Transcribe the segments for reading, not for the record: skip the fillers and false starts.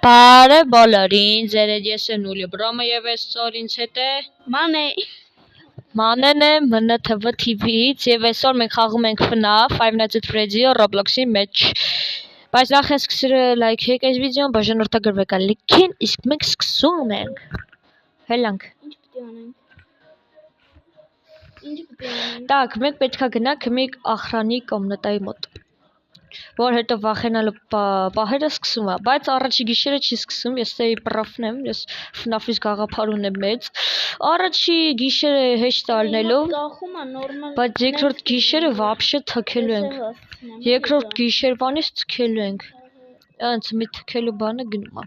Բարև բոլորին, ձերդ ես եմ Նուլի Բրոմը եւ այսօր ինձ հետ է Մանեն է ՄՆԹՎ TV-ից եւ այսօր մենք խաղում ենք FNAF Five Nights at Freddy Roblox-ի մեջ։ Բայց նախ ես սկսել լայքեք այս վիդեոն, բաժանորդագրվեք ալիքին, իսկ մենք սկսում ենք։ Հելանք։ Ինչ պետք է անենք։ Так, մենք պետքա գնանք մի ախրանի կոմնատայի մոտ։ Որ հետո վախենալու պահերը սկսում է, բայց առաջի գիշերը չի սկսում, ես էի պրոֆն եմ, ես FNAF-ից գաղափար ունեմ մեծ։ Առաջի գիշերը հեշտ ալնելու, բայց երկրորդ գիշերը вообще թքելու ենք։ Երկրորդ գիշերվանից թքելու ենք։ Անց մի թքելու բանը գնում է։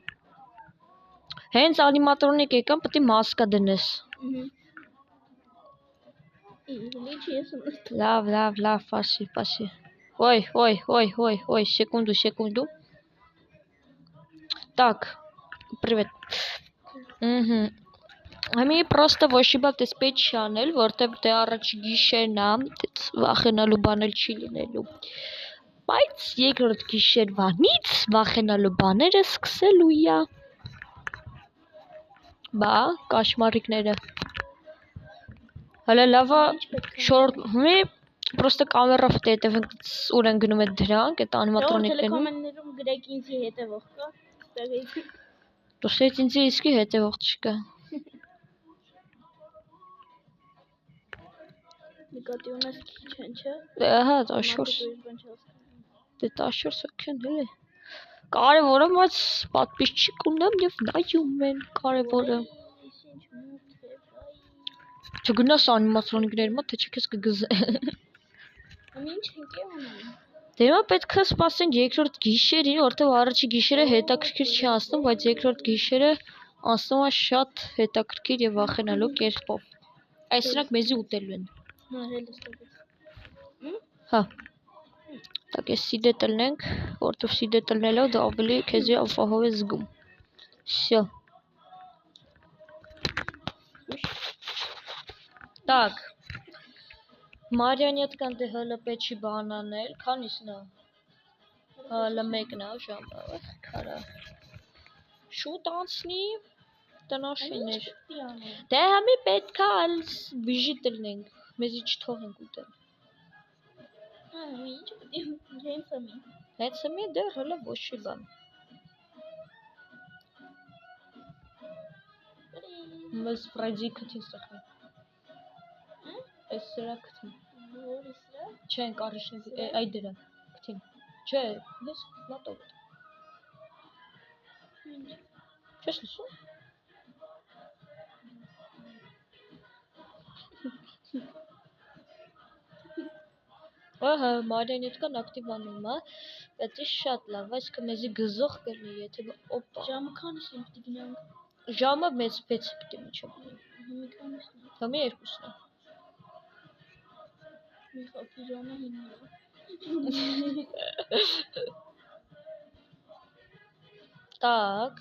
Հենց անիմատրոնիկ եկան, պետք է մասկա դնես։ Լավ, պասի։ Ой, секунду. Так, привет. हामी просто ոչինչ տեսպեջ չանել, որտեվ դե առաջ գիշերն է, վախենալու բանել չի լինելու։ Բայց երկրորդ գիշերվանից վախենալու բաները սկսելու է։ Բա, կաշմարիկները։ Հələ լավա շորտ, մի Просто կամերով հետևենք ուր են գնում դրանք, այդ անիմատրոնիկներն։ Կոմենտներում գրեք ինձի հետևող կա։ Դուք ինձի իսկի հետևող չկա։ Նկատի ունես քիչ են, չէ՞։ Ահա, 14։ Դե 14 հոգին էլի։ Կարևորը բայց պատպիսչիկ ունեմ եւ նայում են կարևորը։ Չգնաս անիմատրոնիկների մոտ, թե չէ քեզ կգզեն։ Ինչ ենք անում։ Դե հիմա պետք է սպասենք երկրորդ գիշերին, որտեղ առաջի գիշերը հետաքրքիր չի անցնում, բայց երկրորդ գիշերը անցնում է շատ հետաքրքիր եւ վախենալու կերպով։ Այս սրանք մեզի ուտելու են։ Հա։ Так ես սիդե տնենք, որտեղ սիդե տնելով դա ավելի քեզի ապահով է զգում։ Всё։ Так։ Մարիանի հետ կան դե հələ պեչի բանանել, քանիսն է։ Հələ մեկն է ժամը, քարա։ Շուտ անցնի տնաշիներ։ Դե համի պետքա բիժի տնենք, մեզի չթողենք ուտել։ Ինչ պետք է Հենց դեռ հələ ոչի բան։ Մեզ Ֆրեդի քթին ստախա։ Այս սրա քթին։ Չեն կարիշն այ դրա քթին։ Չէ, ես մոտով։ Չես լսում։ Ահա, Մարիանի հետ կան ակտիվանում է, բայց շատ լավ, այս կմեզի գզող կլինի, եթե օպա։ Ժամը քանիսն է պետք է գնանք։ Ժամը մեծ 6 պետք է միջով։ Հիմա քանիսն է։ Համի 2-ն է։ Մի խափիրանը հիմա։ Так,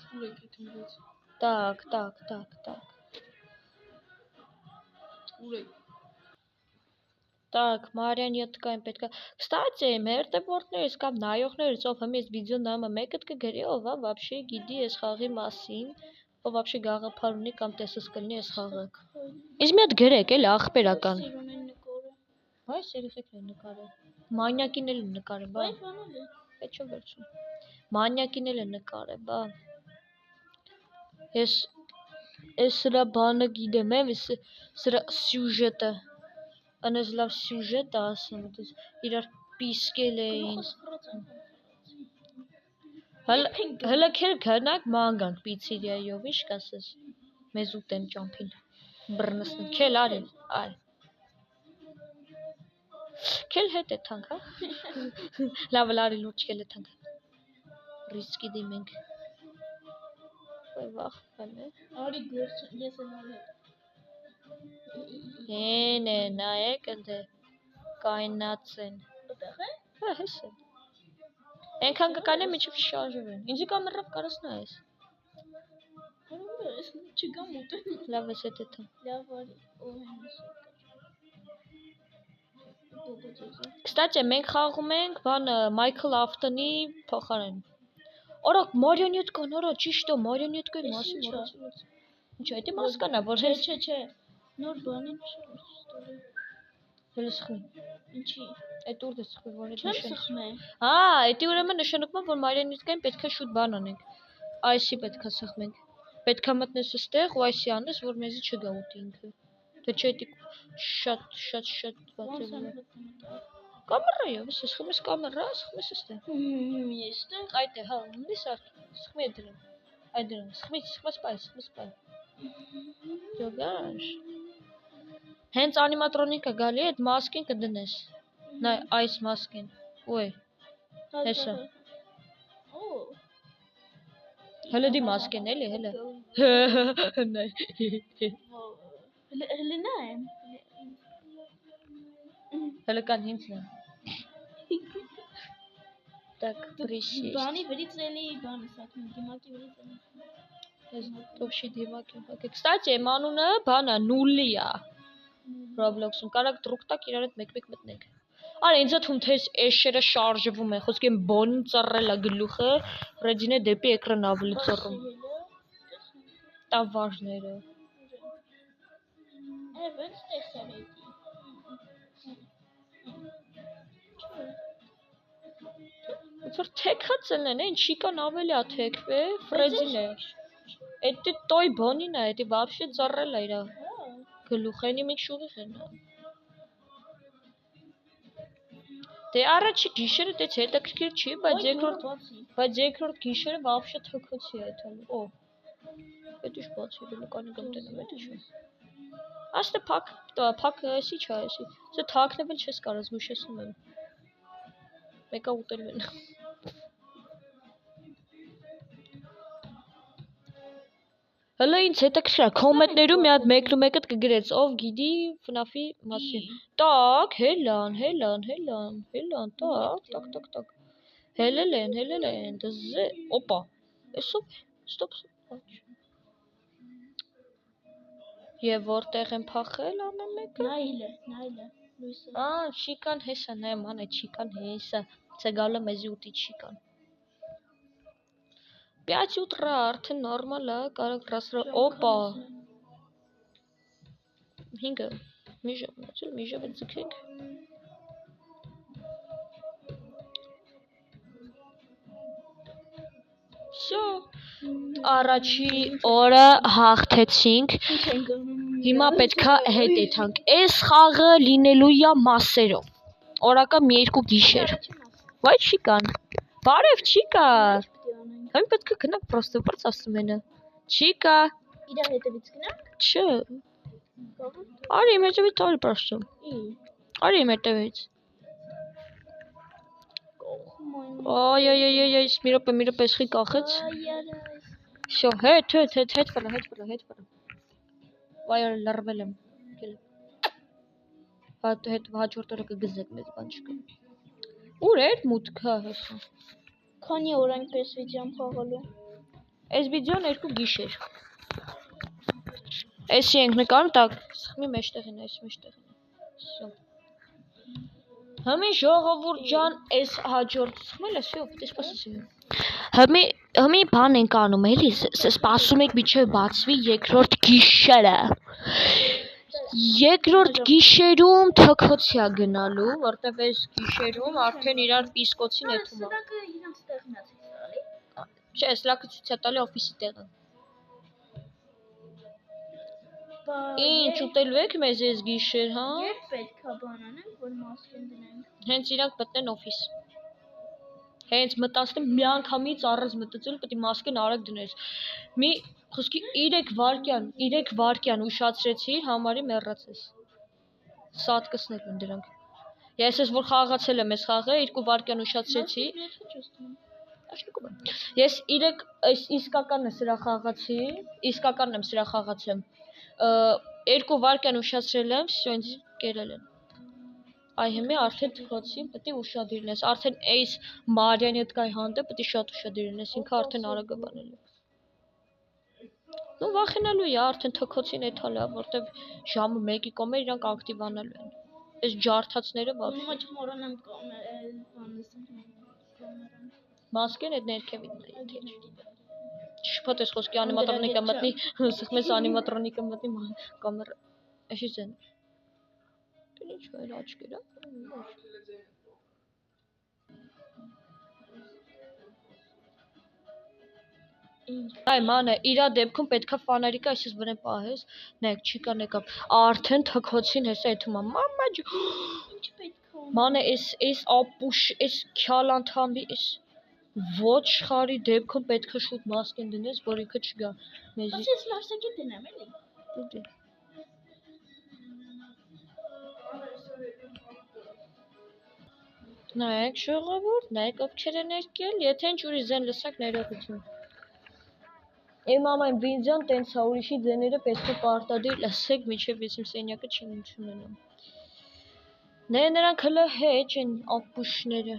Так, Մարիանի հետ կային պետքա։ Կստացի, մեր դեպորտներից կամ նայողներից ով համի այս վիդեո նամը մեկը կգրի, ով է вообще գիտի այս խաղի մասին, ով вообще գաղափար ունի կամ տեսած կլինի այս խաղը։ Իսկ մի հատ գրեք, էլի ախպերական։ Այս երեխեքն են նկարել։ Մանյակին էլ նկարել, բա։ Պետք չէ վերցում։ Մանյակին էլ նկարել, բա։ Ես սրա բանը գիտեմ, սրա սյուժետը։ Անես լավ սյուժետ է ասում, իրար պիսկել էին։ Հələ քեր գնանք ման գանք պիցերիայով, ինչ կասես։ Մեզ ուտեն ճամփին։ Բռնսն, քել արել, այ։ Քել հետ է թանք, հա։ Լավ լարի լուրջ քել է թանք։ Ռիսկի դիմենք։ Ոյ վախ, բանը։ Արի գործ, ես եմ արել։ Հենե, նայեք ընդ կայնած են։ Այդտեղ է։ Հա, հես է։ Այնքան կկանեմ, ինչու շարժվեն։ Ինձի կամերով կարաս նայես։ Ես չգամ ուտել։ Լավ էս է թա։ Լավ արի, ո՞վ է։ Կստացի, մենք խաղում ենք բանը Մայքլ Աֆտոնի փոխարեն։ Արա մարիոնետկան, արա ճիշտ է, մարիոնետկայի Էս մասին ի՞նչ ա։ մոռացած։ Ինչ է, դե մասկանա, որ հենց Չէ, նոր բանի նշում։ հենց սխում։ Ինչի։ Այդ ուր է սխում, որ այդ Չեմ նշան։ սխմե։ Էդի ուրեմն նշանակում է, որ մարիոնետկային պետք է շուտ բան անենք։ Այսի պետք է սխմենք։ Պետք է մտնես այստեղ ու այսի անես, որ մեզի չգա ուտի ինքը։ Դե չէ, դի շատ բաց Ոնց է։ եմ մտնում։ Կամերա է, ո՞ս սխմես կամերա, սխմես այստեղ։ Եստեղ։ Այդ է, հա, ունի սա, սխմի դրան։ Այդ դրան, սխմես պայ։ Ջոգաշ։ Հենց անիմատրոնիկը գալի է, այդ մասկին կդնես։ Նայ, այս մասկին։ Ոյ, հեսա։ Օ։ Հələ դի մասկին էլի, հələ։ Նայ։ Հələ նայեմ։ Հələ կան ինձն է։ Так, присесть. Բանի վերից էլի բան սակում, դիմակի վերից էլի։ Вообще դիմակի։ Կստати, իմ անունը բանա, նուլի է։ Roblox-ում կարակ դրուկ տակ իրար հետ մեկ-մեկ մտնենք։ Արա ինձ թվում թե էշերը շարժվում են, խոսքի եմ բոնին ծռել է գլուխը, ռեդինը դեպի էկրան ավելի ծռում։ Տավարները։ Ոնց տեսար էդի։ Ոնց որ թեքած են, ինչ շիկան ավելի է թեքվե, Ֆրեդին է։ Էդի տոյ բոնին է, էդի вообще ծռել է իր գլուխենի մի շուղի խենա։ Դե առաջի գիշերը դե հետաքրքիր չի, բայց երկրորդ գիշերը вообще թքոցի է այդալ։ Օ։ Էդի շփոթի լուկանի գմտենը էդի չէ։ Աստե փակ էսի չէ էսի։ Սա թաքնվել չես կարող, զգուշեցնում եմ։ Մեկա ուտելու են։ Հələ ինձ հետաքրքիր է, կոմենտներում մի հատ մեկը կգրեց, ով գիտի FNAF-ի մասին։ Так, հելան, так։ Հելել են, դզե, օպա։ Էսով, ստոպ։ Եվ որտեղ են փախել ամեն մեկը։ Նայլը, լույսը։ Շիկան հեսա, նայեմ, ան այդ շիկան հեսա, ցեգալը մեզի ուտի շիկան։ 5 утра արդեն նորմալ է, կարող ռասրա, օպա։ 5-ը, մի ժամ ձգենք։ Всё, առաջի օրը հաղթեցինք։ Հիմա պետքա հետ եթանք։ Այս խաղը լինելու է մասերով։ Օրական մի երկու գիշեր։ Վայ չիկան։ Բարև չիկա։ Համ պետք է գնանք պրոստը բարձ ասում ենը։ Չիկա։ Իրա հետևից գնանք։ Չէ։ Արի իմ հետևից արի պրոստը։ Արի իմ հետևից։ Այ, մի րոպե սխի կախեց։ Всё, հետ վրա։ Վայ, լռվել եմ։ Հետ հաջորդ օրը կգզեք մեզ բան չկա։ Ուր է մուտքը հեսա։ Քանի օր այնպես վիդեոն խաղալու։ Այս վիդեոն 2 գիշեր։ Էսի ենք նկարում, так, սխմի մեջտեղին, այս մեջտեղին։ Всё։ Համի ժողովուրդ ջան, այս հաջորդ սխմել է, всё, դե սպասեցի։ Համի բան ենք անում, էլի, սպասում ենք միջև բացվի երկրորդ գիշերը։ Երկրորդ գիշերում թքոցի է գնալու, որտեվ այս գիշերում արդեն իրար պիսկոցին էթում է։ Սրակը իրանց տեղն է ցույց տալի։ Չէ, սլակը ցույց է տալի օֆիսի տեղը։ Ինչ ուտելու եք մեզ այս գիշեր, հա։ Երբ պետք է բան անենք, որ մասկեն դնենք։ Հենց իրանք մտնեն օֆիս։ Հենց մտածում միանգամից առանց մտածելու պետք է մասկեն արագ դնես։ Մի խոսքի 3 վայրկյան ուշացրեցիր, համարի մեռացես։ Սատկսնել են դրանք։ Ես ես որ խաղացել եմ այս խաղը, 2 վայրկյան ուշացրեցի։ Ես 3 իսկականն եմ սրա խաղացել։ 2 վայրկյան ուշացրել եմ, всё ինձ կերել են։ Այ հիմա արդեն թքոցի, պետք է ուշադիր լինես։ Արդեն այս մարիոնետկայի հանդեպ պետք է շատ ուշադիր լինես, ինքը արդեն արագ է բանել։ Ну վախենալու է, արդեն թքոցին էթալ է, որտեվ ժամը 1-ի կողմեր իրանք ակտիվանալու են։ Այս ջարդացները բաց։ Մոռանամ կամերան։ Մասկեն այդ ներքևին է։ Շփոթ ես խոսքի անիմատրոնիկը մտնի, սխմես անիմատրոնիկը մտնի կամերա։ Էշի զեն։ Ինչ որ աչքերը։ Այ մանե, իրա դեպքում պետքա ֆանարիկը այսպես բնեն պահես, նայեք, չիկան եկավ, արդեն թքոցին հեսա եթում եմ, մամա ջո, Ինչ պետք է։ մանե, էս ապուշ, էս քյալ անդամի, էս ոչխարի դեպքում պետքա շուտ մասկեն դնես, որ ինքը չգա մեզի։ Բայց ես լարսակի դնեմ, էլի։ Դուդի։ Նայեք, ժողովուրդ, նայեք ովքեր են եկել, եթե ինչ ուրիշ ձեն լսակ ներողություն։ Իմ ամեն բինձան տենց է, ուրիշի ձեները պետք է պարտադիր լսեք, մինչև ես իմ սենյակը չունենամ։ Նրանք հլը հեչ են ապուշները։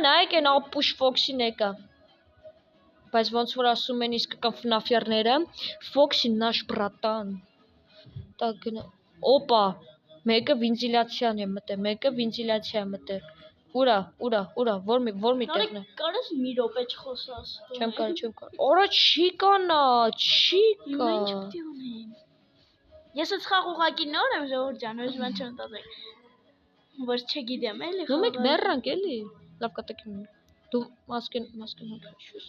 Նայեք են ապուշ Ֆոքսին եկա։ Բայց ոնց որ ասում են իսկական ֆնաֆյարները, Ֆոքսին նаш բրատան։ Так գնա։ Օպա, մեկը վենտիլյացիան է մտել, մեկը վենտիլյացիա է մտել։ Ուրա, որ մի տեղն է։ Կարես մի րոպե չխոսաս։ Չեմ կարող։ Օրա չի կանա, չի կա։ Ինչ պետք է անեմ։ Ես այդ խաղ ուղակի նոր եմ ժողովուրդ ջան, ոչ բան չեմ տածել։ Որ չգիտեմ էլի։ Դու մեկ մեռանք էլի։ Լավ կտակին։ Դու մասկեն հոգշուս։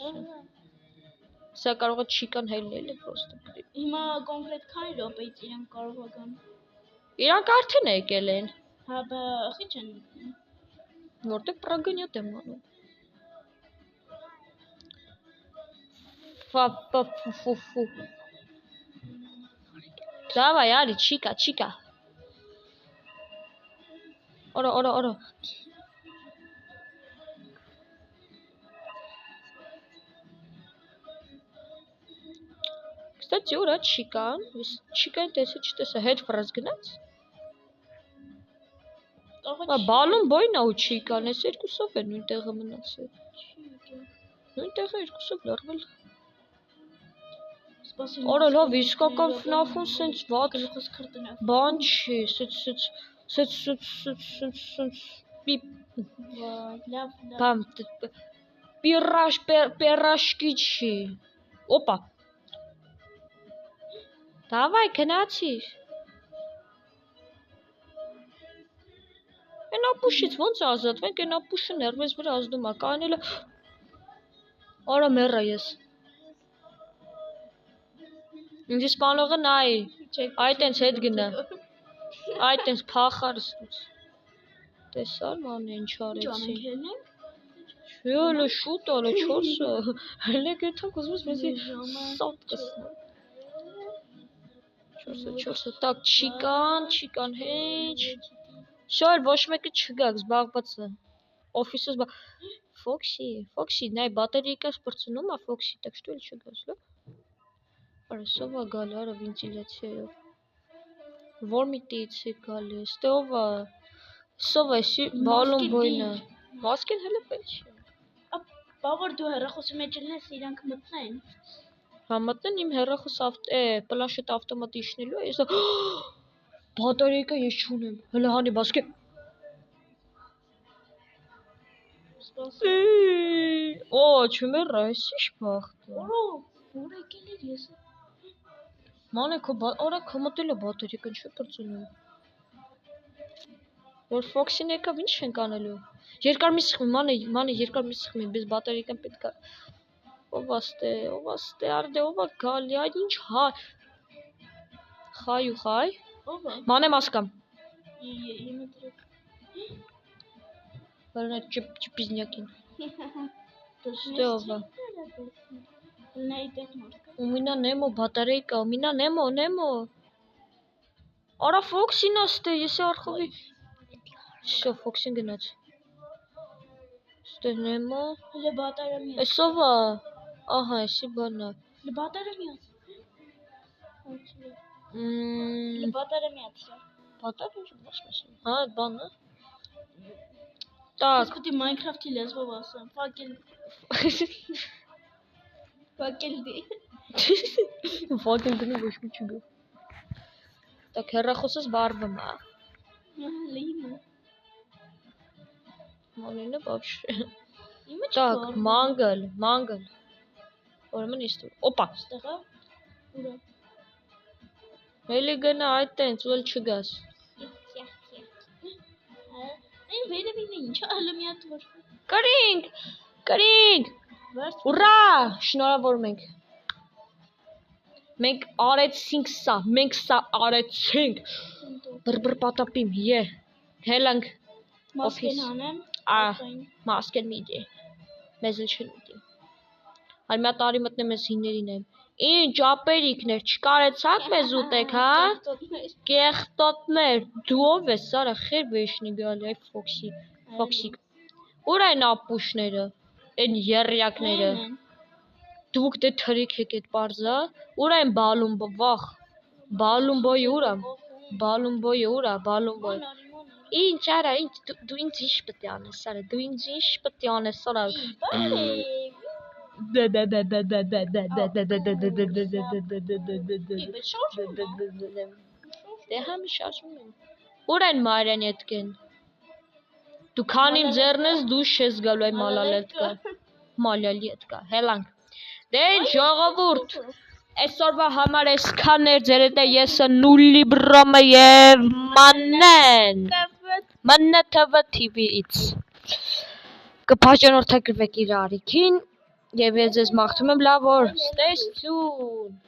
Սա կարող է չիկան հելնել է պրոստը։ Հիմա կոնկրետ քանի րոպեից իրենք կարող է գան։ Իրանք արդեն եկել են։ Հա, բա խի չեն։ Որտեղ պրագնյոտ եմ անում։ Фу. Давай, Али, чика. Оро. Кстати, ура, чикан. Чикан տեսա հետ ֆրազ գնաց։ Բալուն բոյնա ու չիկան, այս երկուսով է նույն տեղը մնացել։ Նույն տեղը երկուսով լարվել։ Արա լավ, իսկական FNAF-ում սենց վատ բան չի, սենց բամ պիրաշկի չի։ Օպա։ Давай, գնացիր։ Այն ապուշից ոնց է ազատվենք, այն ապուշը ներվես վրա ազդում է, կանելը։ Արա մեռա ես։ Ինձ սպանողը նայ, այդ ենց հետ գնա, այդ ենց փախարս տուց։ Տեսար ման ինչ արեցի։ Շելը շուտ ալը, չորսը, հլեք եթանք ուզմես մեզի սատ կսնա։ Չորսը, տակ չիկան հեչ։ Շոր, ոչ մեկը չգակ, զբաղված է։ Օֆիսը Ֆոքսի, նայ բատերիկա սպրծնում է Ֆոքսի, так что էլ չգաս, լավ։ Արա սովա գալի, արա վենտիլյացիայով։ Որ միտից է գալի, ստեով է։ Սովա էսի բալուն բոյնը։ Մասկեն հելը պետք չի։ Բա որ դու հեռախոսի մեջ լնես, իրանք մտնեն։ Հա մտնեն իմ հեռախոս պլանշետ ավտոմատ իջնելու է, ես բատերիկա ես չունեմ, հլը հանի բասկե։ Օ, չմերա, ես ինչ բաղթ է։ Օրո, որ եկել էր ես։ Մանե, օրա կմտել է բատերիկան, չէ պրծունում։ Որ Ֆոքսին եկավ, ինչ ենք անելու։ Երկար մի սխմի, մանե երկար մի սխմի, без բատերիկան պետք է։ Ով աստե, արդե, ով է գալի, այդ ինչ հա։ Խայ։ Ով է։ Մանե մասկամ։ Իմը դրեք։ Բարնա չպիզնյակին։ Ստե ով է։ Լնայի տեղ մարդկա։ Ումինա նեմո բատարեյկա, ումինա նեմո։ Արա Ֆոքսին աստե, ես է արխովի։ Շո Ֆոքսին գնաց։ Ստե նեմո։ Հլը բատարը միած։ Էսով է։ Ահա, էսի բանա։ Հլը բատարը միած։ Հլը բատարը միած։ Բատար ինչ մասմասում։ Հա, այդ բանը։ Так. Ես պետք է Minecraft-ի լեզվով ասեմ։ Ֆակելդի։ Ֆակելդի ոչ մի չգա։ Так, հեռախոսս վարվում է։ Լիմը։ Մանինը вообще։ Իմը Так, չկա։ mangel։ Ուրեմն իսկ։ Օպա։ Ստեղա։ Ուրա։ Էլի գնա այդ տենց ու էլ չգաս։ Այն վերևին ինչ ալը մի հատ որ։ Կրինգ։ Վարդ։ Ուրա, շնորհավոր մենք։ Մենք արեցինք սա, մենք սա արեցինք։ Բրբր պատապիմ, ե։ Հելանք Մասկեն հանեմ։ մասկեն միդի։ Մեզ էլ չեն ուտի։ Այլ մի հատ արի մտնեմ ես հիներին եմ։ Ինչ ապերիկներ, չկարեցաք մեզ ուտեք, հա։ Կեղտոտներ, դու ով ես, Սարա, խեր վեշնի գալի, այ ֆոքսիկ։ Ուր են ապուշները, են եռյակները։ Դուք դե թրիք եք էդ պարզա, ուր են բալումբո, վախ, բալումբոյը ուրա, բալումբոյ։ Ինչ արա, ինչ, դու ինձ ինչ պտի անես, Սարա, դու ինձ ինչ պտի անես, Սարա։ Դե համի շաշում եմ։ Ուր են մարյան ետքեն։ Դու քանիմ ձեռնես դու շես գալու այ մալալի ետքա, հելանք։ Դե ժողովուրդ, այսօրվա համար այսքան էր ձեր հետ է եսը նուլի բրոմը և մաննե TV TV-ից կփաշնորթագրվեք իր արիքին և ես ձեզ մաղթում եմ լավ օր, stay tuned